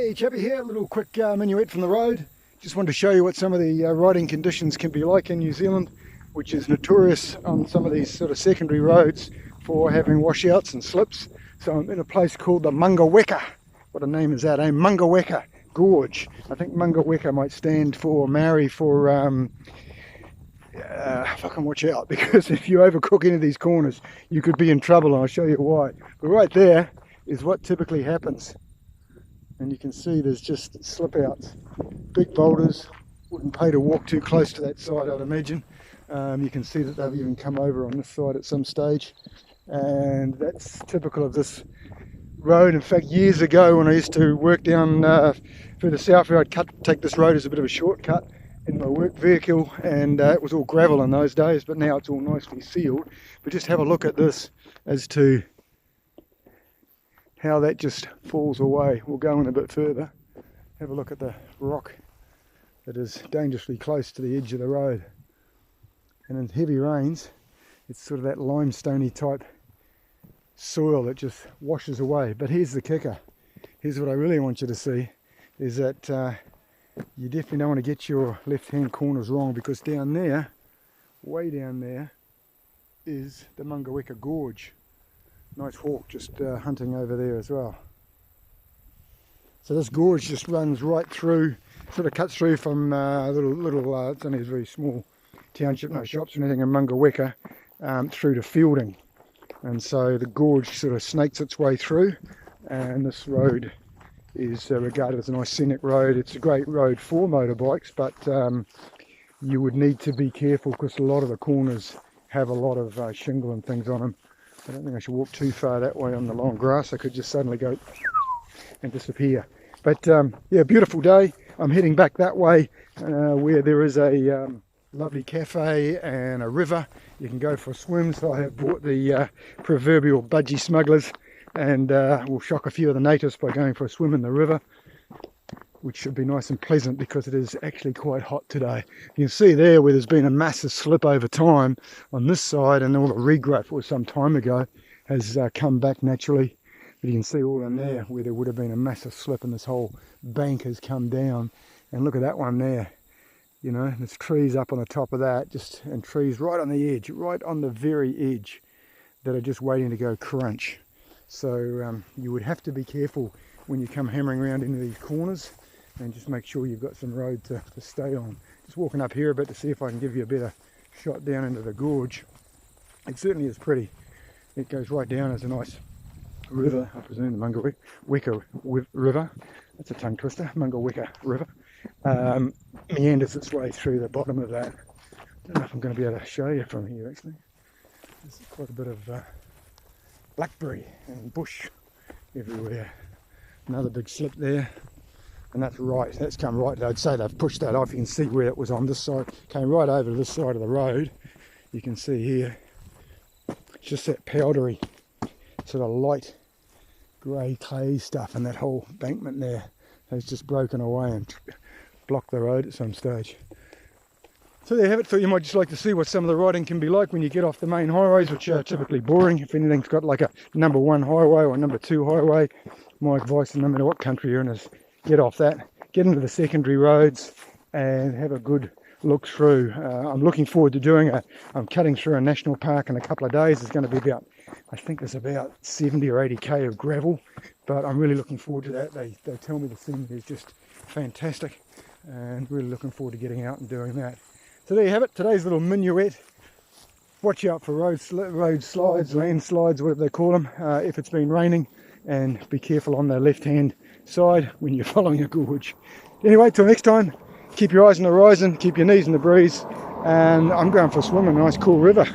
Hey, Chapee here, a little quick minuet from the road. Just wanted to show you what some of the riding conditions can be like in New Zealand, which is notorious on some of these sort of secondary roads for having washouts and slips. So I'm in a place called the Maungaweka. What a name is that, eh? Maungaweka Gorge. I think Maungaweka might stand for Maori for fucking watch out, because if you overcook any of these corners you could be in trouble, and I'll show you why. But right there is what typically happens, and you can see there's just slip outs, big boulders. Wouldn't pay to walk too close to that side, I'd imagine. You can see that they've even come over on this side at some stage, and that's typical of this road. In fact, years ago when I used to work down further south here, I'd take this road as a bit of a shortcut in my work vehicle, and it was all gravel in those days, but now it's all nicely sealed. But just have a look at this as to how that just falls away. We'll go in a bit further, have a look at the rock that is dangerously close to the edge of the road, and in heavy rains it's sort of that limestoney type soil that just washes away. But here's the kicker, here's what I really want you to see, is that you definitely don't want to get your left hand corners wrong, because down there, way down there, is the Maungaweka Gorge. Nice hawk just hunting over there as well. So this gorge just runs right through, sort of cuts through from it's only a very small township, no shops or anything in Maungaweka, through to Fielding. And so the gorge sort of snakes its way through, and this road is regarded as a nice scenic road. It's a great road for motorbikes, but you would need to be careful because a lot of the corners have a lot of shingle and things on them. I don't think I should walk too far that way on the long grass. I could just suddenly go and disappear. But yeah, beautiful day. I'm heading back that way where there is a lovely cafe and a river. You can go for a swim. So I have bought the proverbial budgie smugglers, and we'll shock a few of the natives by going for a swim in the river, which should be nice and pleasant because it is actually quite hot today. You can see there where there's been a massive slip over time on this side, and all the regrowth was some time ago has come back naturally. But you can see all in there where there would have been a massive slip, and this whole bank has come down. And look at that one there, you know, there's trees up on the top of that, just, and trees right on the edge, right on the very edge, that are just waiting to go crunch. So you would have to be careful when you come hammering around into these corners, and just make sure you've got some road to stay on. Just walking up here a bit to see if I can give you a better shot down into the gorge. It certainly is pretty. It goes right down as a nice river, I presume, the Maungaweka River. That's a tongue twister, Maungaweka River. Meanders its way through the bottom of that. I don't know if I'm going to be able to show you from here actually. There's quite a bit of blackberry and bush everywhere. Another big slip there, and that's come right, I'd say they've pushed that off. You can see where it was on this side, came right over to this side of the road. You can see here, it's just that powdery sort of light grey clay stuff, and that whole bankment there has just broken away and blocked the road at some stage. So there you have it. Thought you might just like to see what some of the riding can be like when you get off the main highways, which are typically boring. If anything's got like a number 1 highway or number 2 highway, my advice, no matter what country you're in, is get off that, get into the secondary roads and have a good look through. I'm looking forward to doing I'm cutting through a national park in a couple of days. It's going to be about, I think there's about 70 or 80k of gravel, but I'm really looking forward to that. They tell me the scenery is just fantastic, and really looking forward to getting out and doing that. So there you have it, today's little minuet. Watch out for road slides, landslides, whatever they call them, if it's been raining, and be careful on the left hand side when you're following a gorge. Anyway, till next time, keep your eyes on the horizon, keep your knees in the breeze, and I'm going for a swim in a nice cool river.